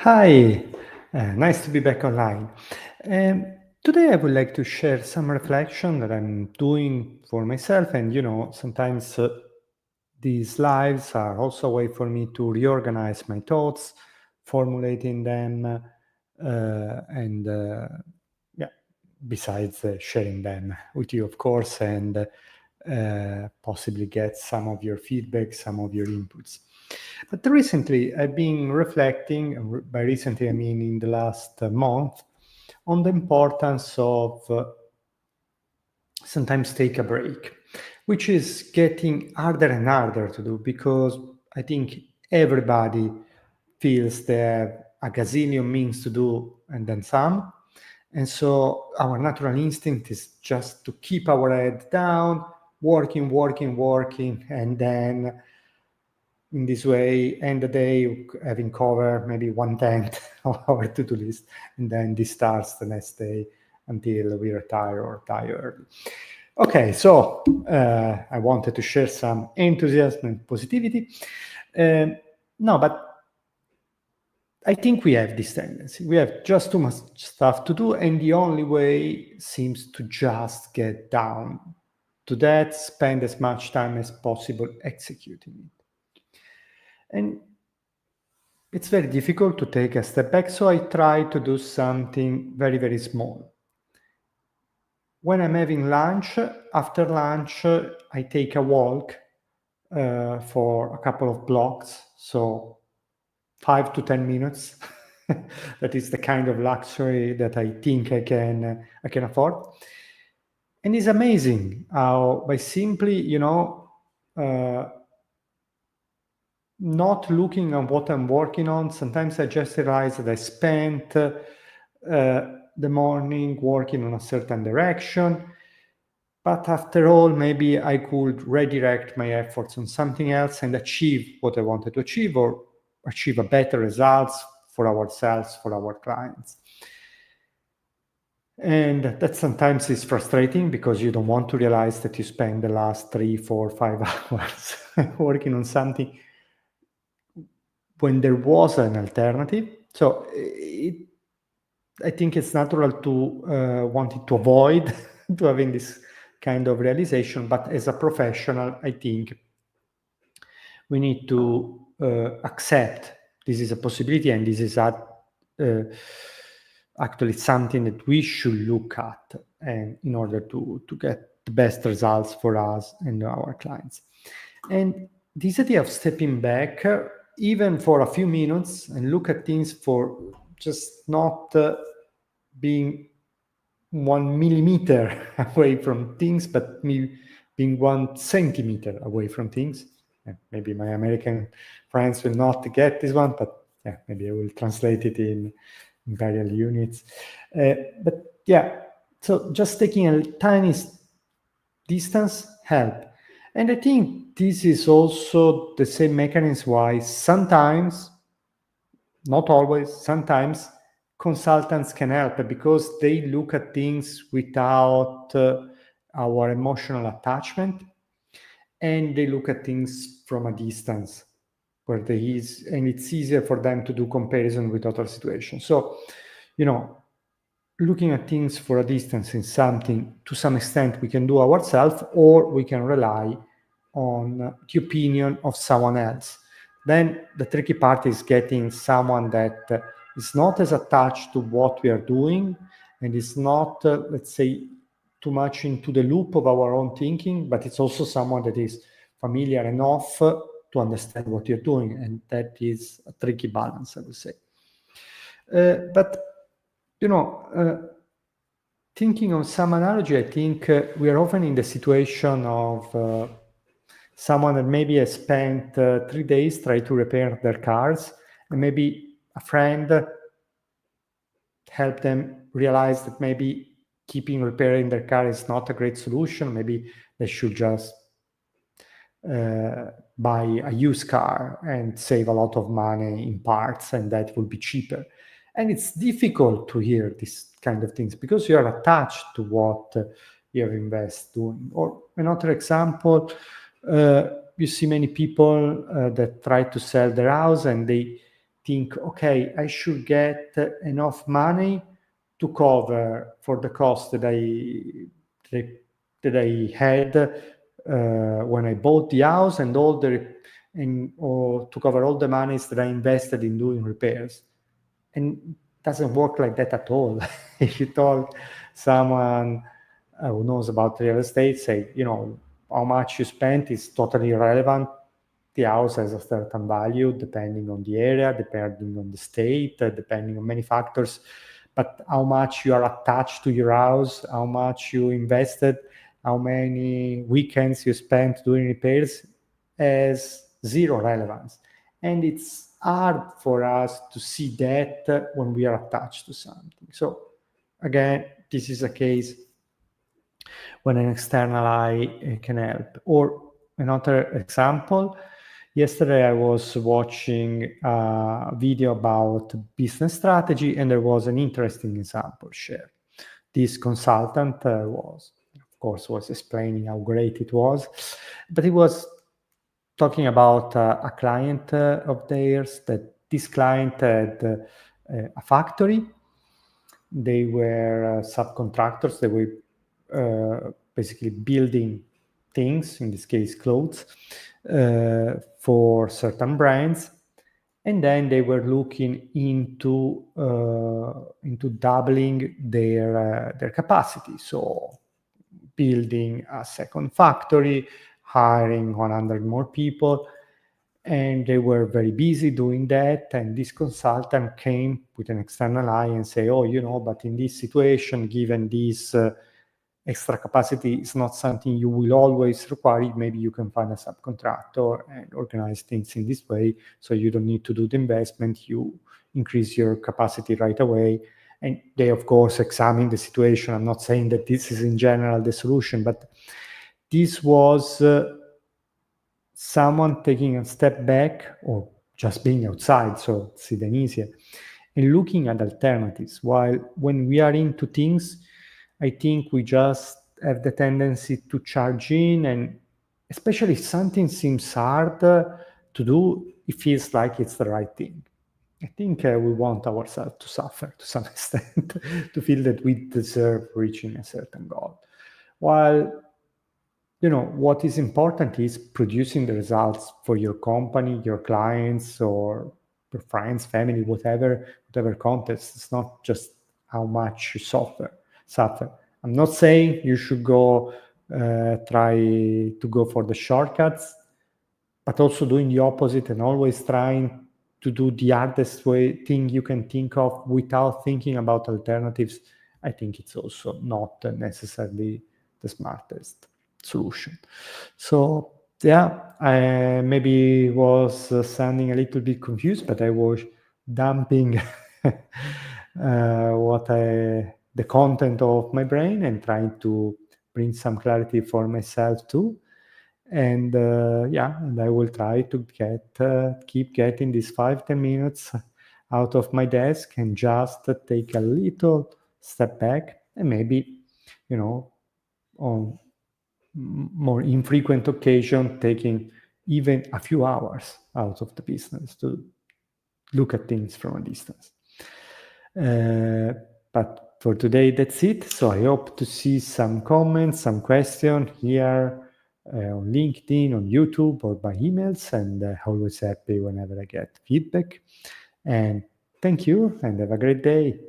Hi, nice to be back online. Today I would like to share some reflection that I'm doing for myself, and sometimes these lives are also a way for me to reorganize my thoughts, formulating them, and yeah, besides sharing them with you, of course, and possibly get some of your feedback, some of your inputs. But recently, I've been reflecting, and by recently I mean in the last month, on the importance of sometimes take a break, which is getting harder and harder to do because I think everybody feels they have a gazillion means to do and then some. And so our natural instinct is just to keep our head down, working, working, working, and then in this way end the day having covered maybe one tenth of our to-do list, and then this starts the next day until we retire or die early. Okay, so I wanted to share some enthusiasm and positivity. No, but I think we have this tendency. We have just too much stuff to do, and the only way seems to just get down to that, spend as much time as possible executing it. And it's very difficult to take a step back, so I try to do something very, very small. When I'm having lunch, after lunch, I take a walk for a couple of blocks, so 5 to 10 minutes. That is the kind of luxury that I think I can afford. And it's amazing how by simply, uh, not looking at what I'm working on, sometimes I just realize that I spent the morning working on a certain direction, but after all, maybe I could redirect my efforts on something else and achieve what I wanted to achieve, or achieve a better results for ourselves, for our clients. And that sometimes is frustrating because you don't want to realize that you spend the last 3, 4, 5 hours working on something when there was an alternative. So I think it's natural to wanting to avoid to having this kind of realization. But as a professional, I think we need to accept this is a possibility, and this is actually something that we should look at, and in order to get the best results for us and our clients. And this idea of stepping back, even for a few minutes, and look at things for just not being 1 millimeter away from things, but me being 1 centimeter away from things. Maybe my American friends will not get this one, but yeah, maybe I will translate it in imperial units. But yeah, so just taking a tiny distance help. And I think this is also the same mechanism why sometimes, not always, sometimes consultants can help because they look at things without our emotional attachment, and they look at things from a distance where there is, and it's easier for them to do comparison with other situations. So, looking at things for a distance is something to some extent we can do ourselves, or we can rely on the opinion of someone else. Then the tricky part is getting someone that is not as attached to what we are doing and is not, let's say, too much into the loop of our own thinking, but it's also someone that is familiar enough to understand what you're doing. And that is a tricky balance, I would say. But thinking of some analogy, I think we are often in the situation of someone that maybe has spent 3 days trying to repair their cars, and maybe a friend helped them realize that maybe keeping repairing their car is not a great solution. Maybe they should just buy a used car and save a lot of money in parts, and that will be cheaper. And it's difficult to hear these kind of things because you are attached to what you have invested doing. Or another example, you see many people that try to sell their house, and they think, okay, I should get enough money to cover for the cost that I had when I bought the house and or to cover all the monies that I invested in doing repairs. And it doesn't work like that at all. If you told someone who knows about real estate, say, how much you spent is totally irrelevant. The house has a certain value depending on the area, depending on the state, depending on many factors. But how much you are attached to your house, how much you invested, how many weekends you spent doing repairs has zero relevance. And it's hard for us to see that when we are attached to something. So again, this is a case when an external eye can help. Or another example, yesterday I was watching a video about business strategy, and there was an interesting example shared. This consultant was explaining how great it was, but he was talking about a client of theirs, that this client had a factory. They were subcontractors. They were basically building things, in this case clothes, for certain brands. And then they were looking into doubling their capacity. So building a second factory, hiring 100 more people, and they were very busy doing that. And this consultant came with an external eye and say, but in this situation, given this extra capacity is not something you will always require, maybe you can find a subcontractor and organize things in this way, so you don't need to do the investment, you increase your capacity right away. And they, of course, examine the situation. I'm not saying that this is in general the solution, but this was someone taking a step back, or just being outside, so it's even easier, and looking at alternatives. While when we are into things, I think we just have the tendency to charge in, and especially if something seems hard to do, it feels like it's the right thing. I think we want ourselves to suffer to some extent, to feel that we deserve reaching a certain goal. While, what is important is producing the results for your company, your clients, or your friends, family, whatever context. It's not just how much you suffer. I'm not saying you should try to go for the shortcuts, but also doing the opposite and always trying to do the hardest thing you can think of without thinking about alternatives. I think it's also not necessarily the smartest solution. So I maybe was sounding a little bit confused, but I was dumping the content of my brain and trying to bring some clarity for myself too. And and I will try to keep getting these 5-10 minutes out of my desk and just take a little step back, and maybe, on more infrequent occasion, taking even a few hours out of the business to look at things from a distance. But for today, that's it. So I hope to see some comments, some questions here on LinkedIn, on YouTube, or by emails, and always happy whenever I get feedback. And thank you, and have a great day.